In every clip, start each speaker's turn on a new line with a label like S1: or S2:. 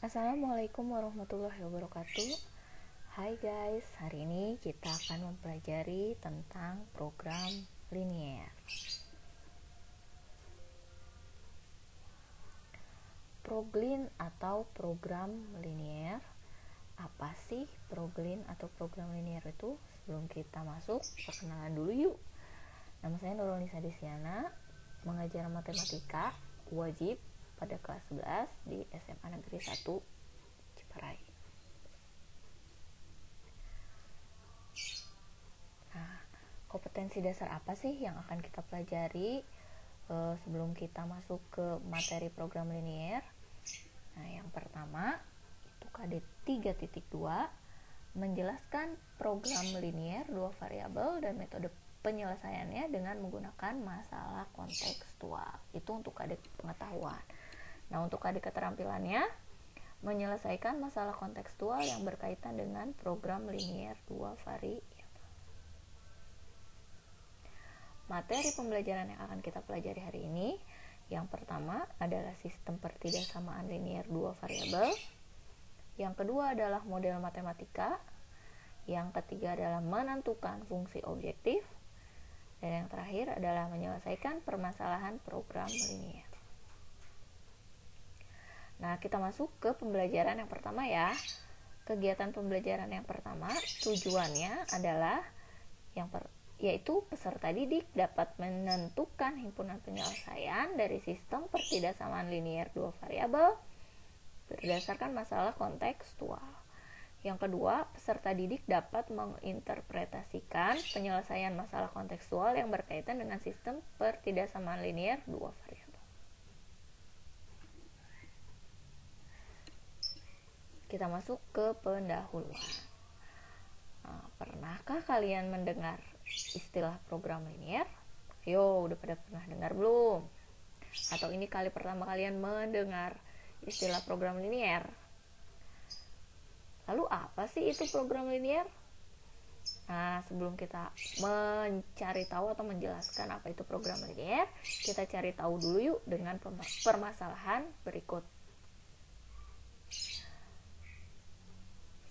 S1: Assalamualaikum warahmatullahi wabarakatuh. Hai guys, hari ini kita akan mempelajari tentang program linier. Proglin atau program linier. Apa sih proglin atau program linier itu? Sebelum kita masuk, perkenalan dulu yuk. Nama saya Nurul Nisa Desiana, mengajar matematika wajib pada kelas 11 di SMA Negeri 1 Ciparai. Nah, kompetensi dasar apa sih yang akan kita pelajari sebelum kita masuk ke materi program linier? Nah, yang pertama itu KD 3.2, menjelaskan program linier dua variabel dan metode penyelesaiannya dengan menggunakan masalah kontekstual. Itu untuk KD pengetahuan. Nah, untuk KD keterampilannya, menyelesaikan masalah kontekstual yang berkaitan dengan program linier dua variabel. Materi pembelajaran yang akan kita pelajari hari ini, yang pertama adalah sistem pertidaksamaan linier dua variabel. Yang kedua adalah model matematika. Yang ketiga adalah menentukan fungsi objektif. Dan yang terakhir adalah menyelesaikan permasalahan program linier. Nah, kita masuk ke pembelajaran yang pertama ya. Kegiatan pembelajaran yang pertama, tujuannya adalah yaitu peserta didik dapat menentukan himpunan penyelesaian dari sistem pertidaksamaan linier dua variabel berdasarkan masalah kontekstual. Yang kedua, peserta didik dapat menginterpretasikan penyelesaian masalah kontekstual yang berkaitan dengan sistem pertidaksamaan linier dua variabel. Kita masuk ke pendahuluan. Nah, pernahkah kalian mendengar istilah program linier? Yo, udah pada pernah dengar belum? Atau ini kali pertama kalian mendengar istilah program linier? Lalu apa sih itu program linier? Nah, sebelum kita mencari tahu atau menjelaskan apa itu program linier, kita cari tahu dulu yuk dengan permasalahan berikut.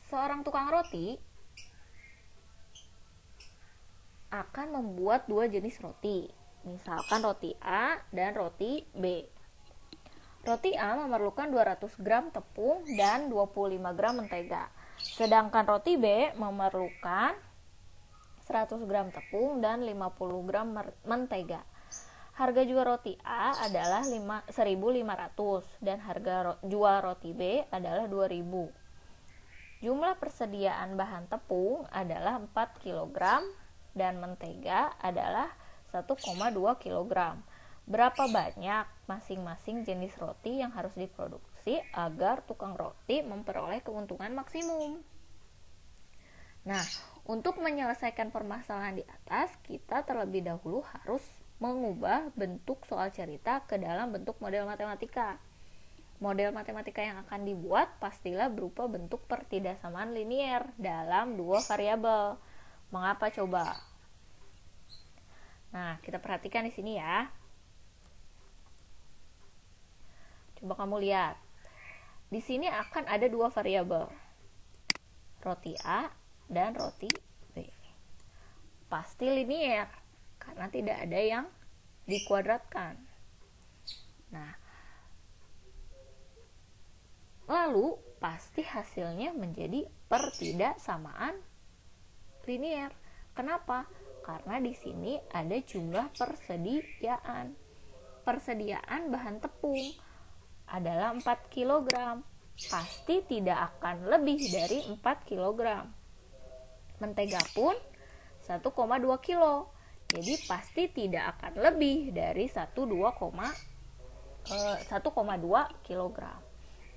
S1: Seorang tukang roti akan membuat dua jenis roti, misalkan roti A dan roti B. Roti A memerlukan 200 gram tepung dan 25 gram mentega, sedangkan roti B memerlukan 100 gram tepung dan 50 gram mentega. Harga jual roti A adalah 1.500 dan harga jual roti B adalah 2.000. Jumlah persediaan bahan tepung adalah 4 kg dan mentega adalah 1,2 kg. Berapa banyak masing-masing jenis roti yang harus diproduksi agar tukang roti memperoleh keuntungan maksimum? Nah, untuk menyelesaikan permasalahan di atas, kita terlebih dahulu harus mengubah bentuk soal cerita ke dalam bentuk model matematika. Model matematika yang akan dibuat pastilah berupa bentuk pertidaksamaan linier dalam dua variabel. Mengapa coba? Nah, kita perhatikan di sini ya. Coba kamu lihat. Di sini akan ada dua variabel. Roti A dan roti B. Pasti linier karena tidak ada yang dikuadratkan. Nah, lalu pasti hasilnya menjadi pertidaksamaan linier. Kenapa? Karena di sini ada jumlah persediaan. Persediaan bahan tepung adalah 4 kg. Pasti tidak akan lebih dari 4 kg. Mentega pun 1,2 kg. Jadi pasti tidak akan lebih dari 1,2 kg.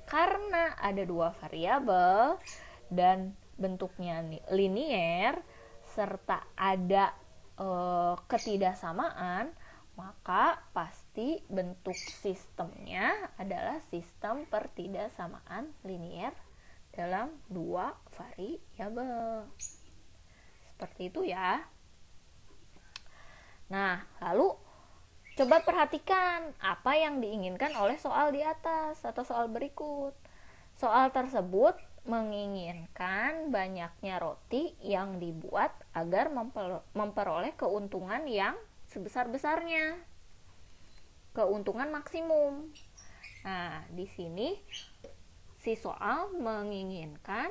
S1: Karena ada dua variabel dan bentuknya linier serta ada ketidaksamaan, maka pasti bentuk sistemnya adalah sistem pertidaksamaan linier dalam dua variabel. Seperti itu ya. Nah, lalu coba perhatikan apa yang diinginkan oleh soal di atas atau soal berikut. Soal tersebut menginginkan banyaknya roti yang dibuat agar memperoleh keuntungan yang sebesar-besarnya, keuntungan maksimum. Nah, di sini si soal menginginkan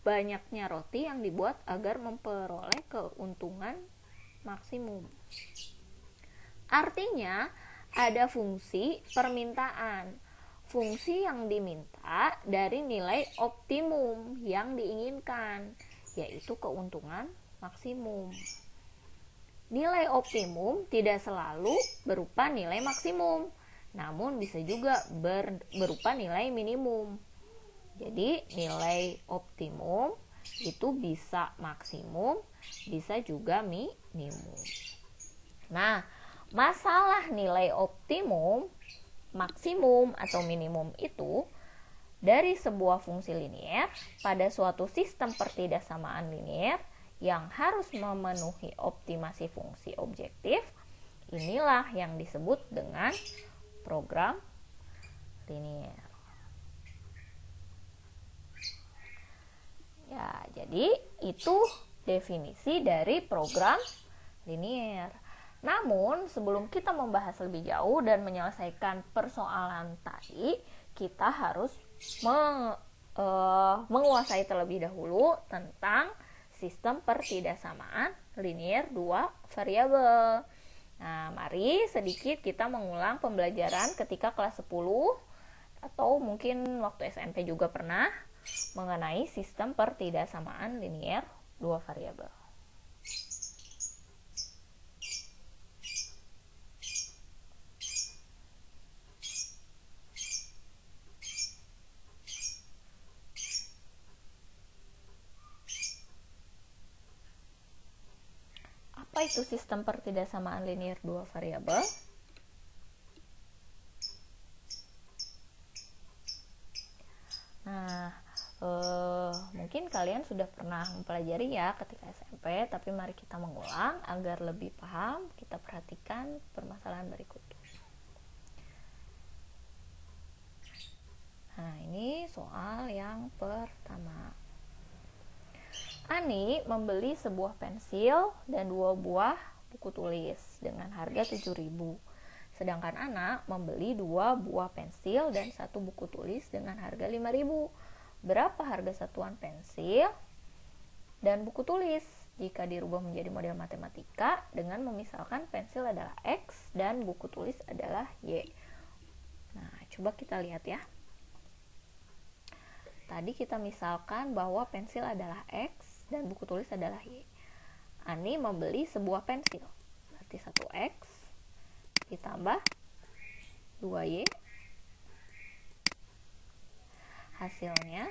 S1: banyaknya roti yang dibuat agar memperoleh keuntungan maksimum. Artinya, ada fungsi permintaan. Fungsi yang diminta dari nilai optimum yang diinginkan, yaitu keuntungan maksimum. Nilai optimum tidak selalu berupa nilai maksimum, namun bisa juga berupa nilai minimum. Jadi, nilai optimum itu bisa maksimum, bisa juga minimum. Nah, masalah nilai optimum, maksimum atau minimum itu dari sebuah fungsi linier pada suatu sistem pertidaksamaan linier yang harus memenuhi optimasi fungsi objektif. Inilah yang disebut dengan program linier. Ya, jadi itu definisi dari program linier. Namun, sebelum kita membahas lebih jauh dan menyelesaikan persoalan tadi, kita harus menguasai terlebih dahulu tentang sistem pertidaksamaan linier dua variabel. Nah, mari sedikit kita mengulang pembelajaran ketika kelas 10 atau mungkin waktu SMP juga pernah mengenai sistem pertidaksamaan linier dua variabel. Apa itu sistem pertidaksamaan linier dua variabel? Nah, mungkin kalian sudah pernah mempelajari ya ketika SMP, tapi mari kita mengulang agar lebih paham. Kita perhatikan permasalahan berikut. Nah, ini soal yang pertama. Ani membeli sebuah pensil dan 2 buah buku tulis dengan harga 7.000. Sedangkan Ana membeli 2 buah pensil dan 1 buku tulis dengan harga 5.000. Berapa harga satuan pensil dan buku tulis jika dirubah menjadi model matematika dengan memisalkan pensil adalah X dan buku tulis adalah Y? Nah, coba kita lihat ya. Tadi kita misalkan bahwa pensil adalah X dan buku tulis adalah Y. Ani membeli sebuah pensil, berarti 1X ditambah 2Y. Hasilnya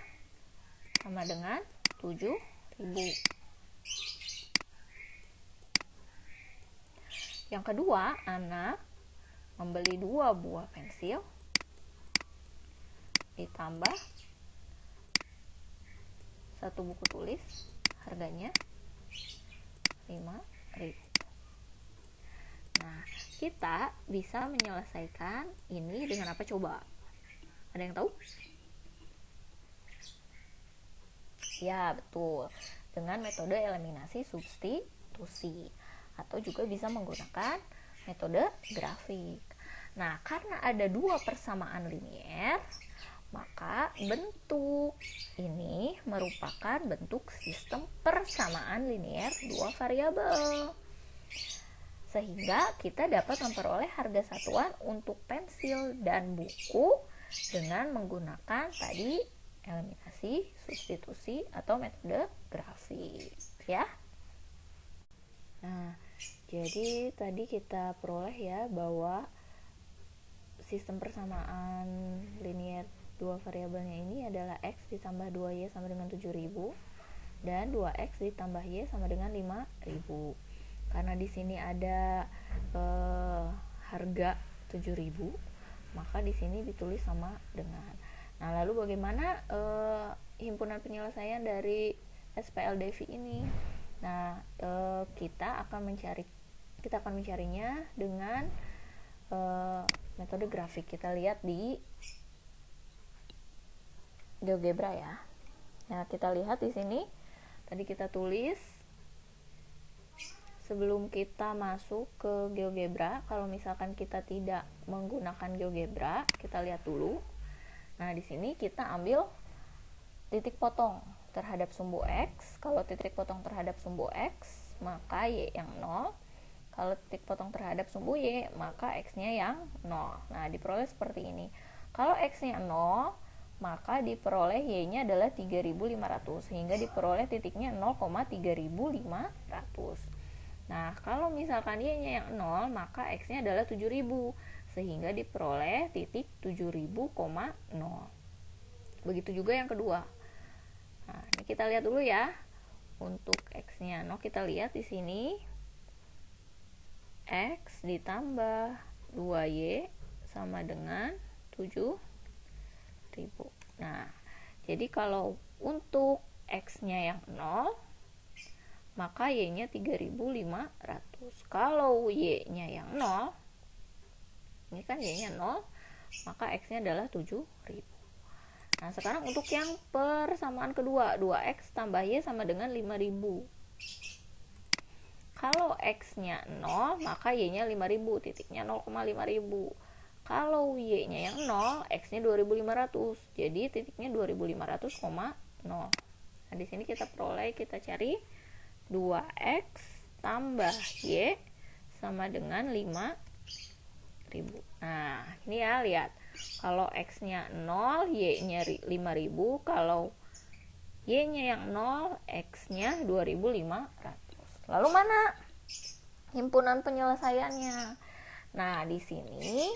S1: sama dengan 7.000. Yang kedua, Ana membeli 2 buah pensil ditambah 1 buku tulis, harganya 5.000. Nah, kita bisa menyelesaikan ini dengan apa coba? Ada yang tahu? Ya, betul. Dengan metode eliminasi substitusi atau juga bisa menggunakan metode grafik. Nah, karena ada 2 persamaan linier, maka bentuk ini merupakan bentuk sistem persamaan linier 2 variabel. Sehingga kita dapat memperoleh harga satuan untuk pensil dan buku dengan menggunakan tadi eliminasi, substitusi atau metode grafik, ya. Nah, jadi tadi kita peroleh ya bahwa sistem persamaan linier 2 variabelnya ini adalah X ditambah 2Y sama dengan 7.000 dan 2X ditambah Y sama dengan 5.000. Karena di sini ada harga 7.000, maka di sini ditulis sama dengan. Nah, lalu bagaimana himpunan penyelesaian dari SPL Devi ini? Nah, kita akan mencarinya dengan metode grafik. Kita lihat di GeoGebra ya. Nah, kita lihat di sini tadi kita tulis sebelum kita masuk ke GeoGebra, kalau misalkan kita tidak menggunakan GeoGebra, kita lihat dulu. Nah, di sini kita ambil titik potong terhadap sumbu X. Kalau titik potong terhadap sumbu X, maka Y yang 0. Kalau titik potong terhadap sumbu Y, maka X-nya yang 0. Nah, diperoleh seperti ini. Kalau X-nya 0, maka diperoleh Y-nya adalah 3.500, sehingga diperoleh titiknya 0,3500. Nah, kalau misalkan Y-nya yang 0, maka X-nya adalah 7.000, sehingga diperoleh titik 7.000,0. Begitu juga yang kedua. Nah, ini kita lihat dulu ya. Untuk X-nya 0, kita lihat di sini. X ditambah 2Y sama dengan 7.000. Nah, jadi kalau untuk X-nya yang 0, maka Y-nya 3.500. Kalau Y-nya yang 0, ini kan Y-nya 0, maka X-nya adalah 7.000. Nah, sekarang untuk yang persamaan kedua, 2X tambah Y sama dengan 5.000. Kalau X-nya 0, maka Y-nya 5.000, titiknya 0,5.000. Kalau Y-nya yang 0, X-nya 2.500, jadi titiknya 2.500,0. Nah, di sini kita peroleh, kita cari 2X tambah Y sama dengan 5.000. Nah, ini ya, lihat. Kalau X-nya 0, Y-nya 5.000. Kalau Y-nya yang 0, X-nya 2.500. Lalu mana himpunan penyelesaiannya? Nah, di sini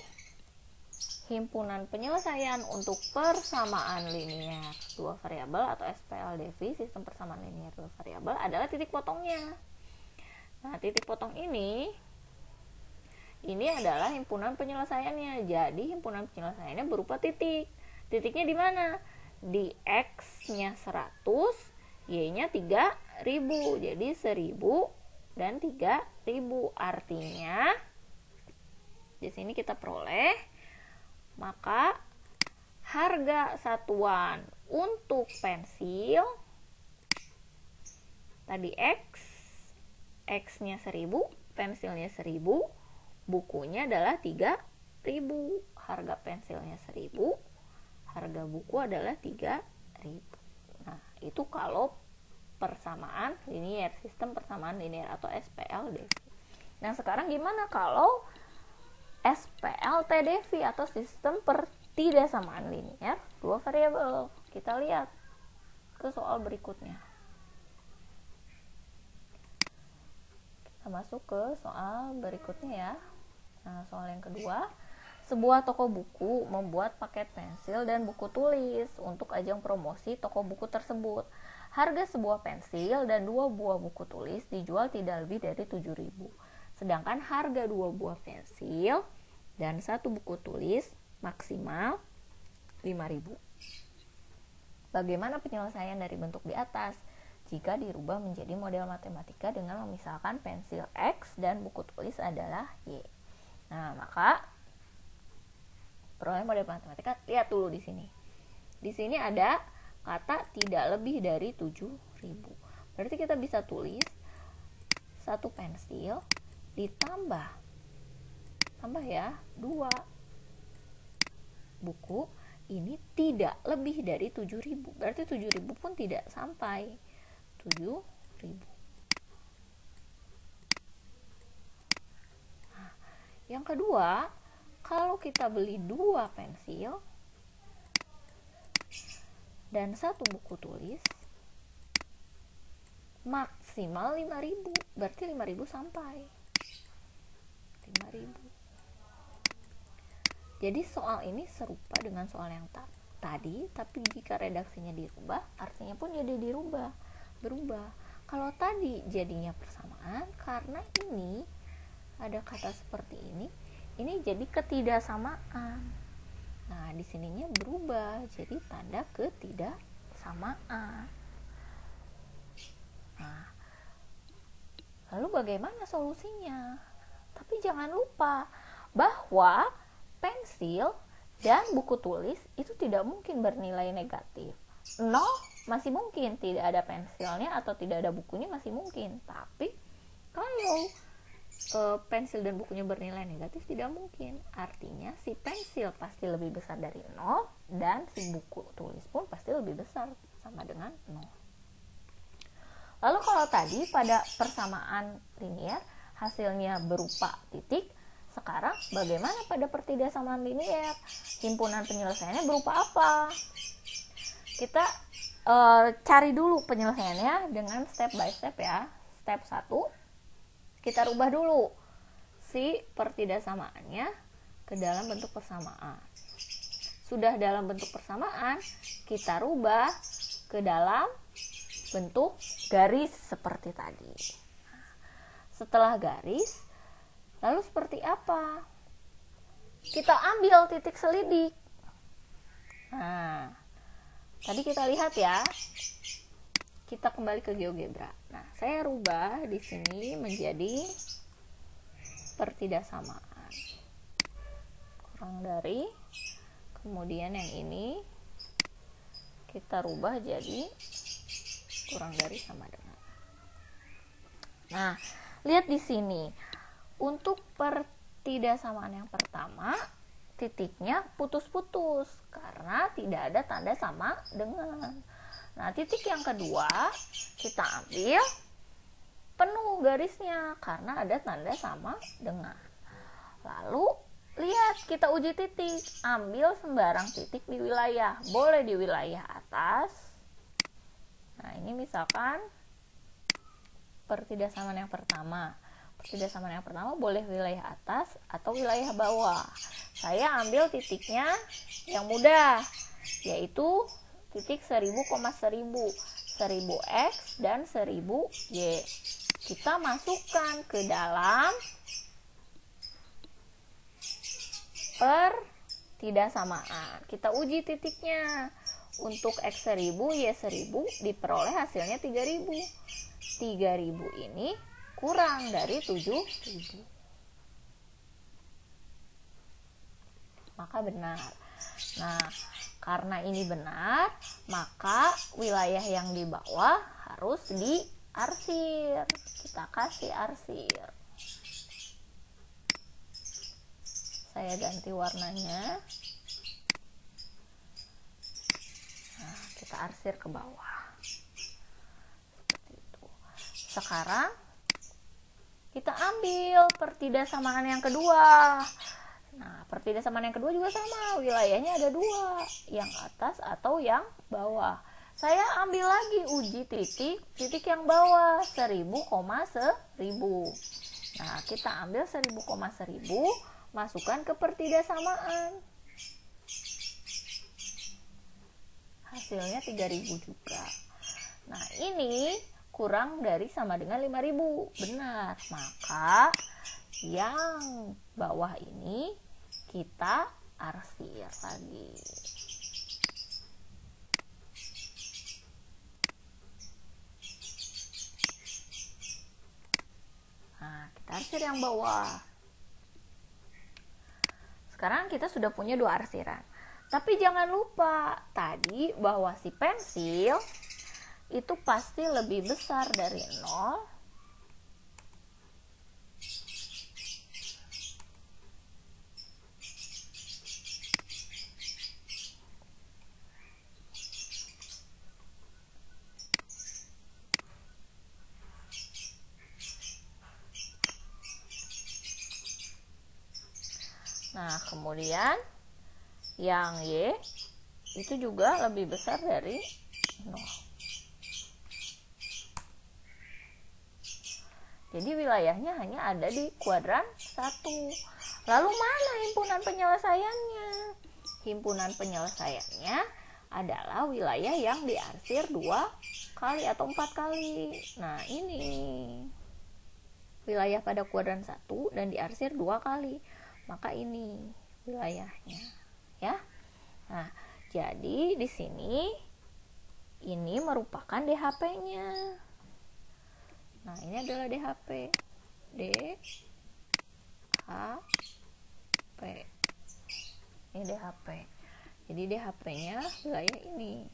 S1: himpunan penyelesaian untuk persamaan linier dua variabel atau SPLDV, sistem persamaan linier dua variabel, adalah titik potongnya. Nah, titik potong ini adalah himpunan penyelesaiannya. Jadi, himpunan penyelesaiannya berupa titik. Titiknya di mana? Di X-nya 100, Y-nya 3.000. Jadi 1.000 dan 3.000. Artinya di sini kita peroleh, maka harga satuan untuk pensil tadi X-nya 1.000, pensilnya 1.000, bukunya adalah 3.000. Harga pensilnya 1.000, harga buku adalah 3.000. Nah, itu kalau persamaan linier, sistem persamaan linier atau SPLDV. Nah, sekarang gimana kalau SPLTDV atau sistem pertidaksamaan linier dua variabel? Kita lihat ke soal berikutnya. Kita masuk ke soal berikutnya ya. Nah, soal yang kedua. Sebuah toko buku membuat paket pensil dan buku tulis untuk ajang promosi toko buku tersebut. Harga sebuah pensil dan 2 buah buku tulis dijual tidak lebih dari 7.000. Sedangkan harga 2 buah pensil dan 1 buku tulis maksimal 5.000. Bagaimana penyelesaian dari bentuk di atas jika dirubah menjadi model matematika dengan memisahkan pensil X dan buku tulis adalah Y? Nah, maka peroleh model matematika, lihat dulu di sini. Di sini ada kata tidak lebih dari 7.000. Berarti kita bisa tulis 1 pensil ditambah 2 buku ini tidak lebih dari 7.000. Berarti 7.000 pun tidak sampai 7.000. Nah, yang kedua, kalau kita beli 2 pensil dan 1 buku tulis maksimal 5.000, berarti 5.000 sampai 5.000. Jadi soal ini serupa dengan soal yang tadi, tapi jika redaksinya dirubah, artinya pun jadi berubah. Kalau tadi jadinya persamaan, karena ini ada kata seperti ini jadi ketidaksamaan. Nah, di sininya berubah jadi tanda ketidaksamaan. Nah, lalu bagaimana solusinya? Tapi jangan lupa bahwa pensil Dan buku tulis itu tidak mungkin bernilai negatif. 0 masih mungkin, tidak ada pensilnya atau tidak ada bukunya masih mungkin. Tapi kalau pensil dan bukunya bernilai negatif tidak mungkin. Artinya si pensil pasti lebih besar dari 0 dan si buku tulis pun pasti lebih besar, sama dengan 0. Lalu kalau tadi pada persamaan linier hasilnya berupa titik, sekarang bagaimana pada pertidaksamaan linier? Himpunan penyelesaiannya berupa apa? Kita cari dulu penyelesaiannya dengan step by step ya. Step 1, kita rubah dulu si pertidaksamaannya ke dalam bentuk persamaan. Sudah dalam bentuk persamaan, kita rubah ke dalam bentuk garis seperti tadi. Setelah garis, lalu seperti apa? Kita ambil titik selidik. Nah, tadi kita lihat ya. Kita kembali ke GeoGebra. Nah, saya rubah di sini menjadi pertidaksamaan. Kurang dari, kemudian yang ini kita rubah jadi kurang dari sama dengan. Nah, lihat di sini. Untuk pertidaksamaan yang pertama, titiknya putus-putus karena tidak ada tanda sama dengan. Nah, titik yang kedua kita ambil penuh garisnya karena ada tanda sama dengan. Lalu lihat, kita uji titik. Ambil sembarang titik di wilayah. Boleh di wilayah atas. Nah, ini misalkan pertidaksamaan yang pertama. Pertidaksamaan yang pertama boleh wilayah atas atau wilayah bawah. Saya ambil titiknya yang mudah, yaitu titik 1000, 1000, 1000x dan 1000y. Kita masukkan ke dalam pertidaksamaan. Kita uji titiknya. Untuk x 1000, y 1000 diperoleh hasilnya 3000. 3000 ini kurang dari 7000. Maka benar. Nah, karena ini benar, maka wilayah yang di bawah harus diarsir. Kita kasih arsir. Saya ganti warnanya. Nah, kita arsir ke bawah. Seperti itu. Sekarang kita ambil pertidaksamaan yang kedua. Nah, pertidaksamaan yang kedua juga sama, wilayahnya ada dua, yang atas atau yang bawah. Saya ambil lagi uji titik yang bawah, 1000, 1000. Nah, kita ambil 1000, 1000, masukkan ke pertidaksamaan. Hasilnya 3000 juga. Nah, ini kurang dari sama dengan 5000. Benar, maka yang bawah ini kita arsir lagi. Nah, kita arsir yang bawah. Sekarang kita sudah punya dua arsiran. Tapi jangan lupa tadi bahwa si pensil itu pasti lebih besar dari 0 Nah, kemudian yang Y itu juga lebih besar dari 0. Jadi wilayahnya hanya ada di kuadran 1. Lalu mana himpunan penyelesaiannya? Himpunan penyelesaiannya adalah wilayah yang diarsir 2 kali atau 4 kali. Nah, ini wilayah pada kuadran 1 dan diarsir 2 kali. Maka ini wilayahnya, ya. Nah, jadi di sini ini merupakan DHP-nya. Nah, ini adalah DHP. DHP. Ini DHP. Jadi DHP-nya wilayah ini.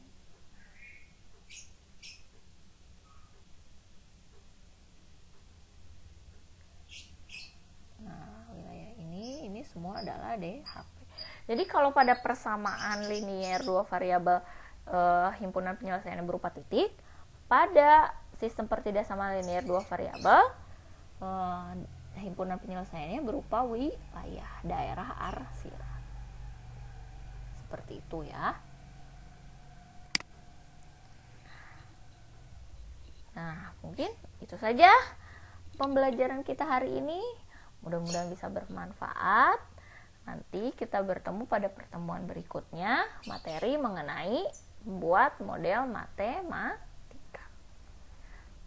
S1: Nah, wilayah ini semua adalah DHP. Jadi kalau pada persamaan linier dua variabel himpunan penyelesaiannya berupa titik, pada sistem pertidaksamaan linier dua variabel himpunan penyelesaiannya berupa wilayah daerah arsiran. Seperti itu ya. Nah, mungkin itu saja pembelajaran kita hari ini. Mudah-mudahan bisa bermanfaat. Nanti kita bertemu pada pertemuan berikutnya, materi mengenai membuat model matematika.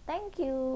S1: Thank you.